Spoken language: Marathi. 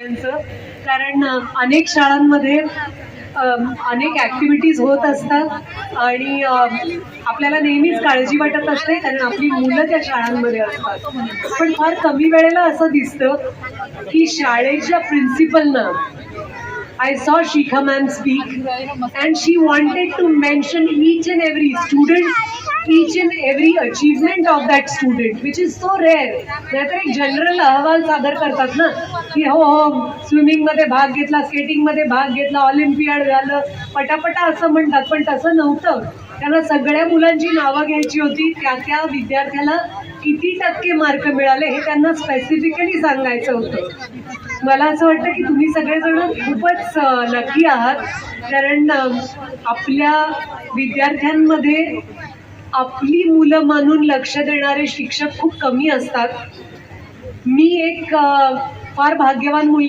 कारण अनेक शाळांमध्ये अनेक ऍक्टिव्हिटीज होत असतात आणि आपल्याला नेहमीच काळजी वाटत असते कारण आपली मुलं त्या शाळांमध्ये असतात. पण फार कमी वेळेला असं दिसतं की शाळेच्या प्रिन्सिपलनं I saw Shikha ma'am speak and she wanted to mention each and every student, each and every achievement of that student, which is so rare. नाहीतर एक जनरल अहवाल सादर करतात ना की हो हो स्विमिंग मध्ये भाग घेतला, स्केटिंग मध्ये भाग घेतला, ऑलिम्पियाड झालं, पटापटा असं म्हणतात. पण तसं नव्हतं. त्यांना सगळ्या मुलांची नावं घ्यायची होती, त्या त्या विद्यार्थ्याला किती टक्के मार्क मिळाले हे त्यांना स्पेसिफिकली सांगायचं होतं. मला असं वाटतं की तुम्ही सगळेजण खूपच लकी आहात कारण आपल्या विद्यार्थ्यांमध्ये आपली मुलं मानून लक्ष देणारे शिक्षक खूप कमी असतात. मी एक फार भाग्यवान मुलगी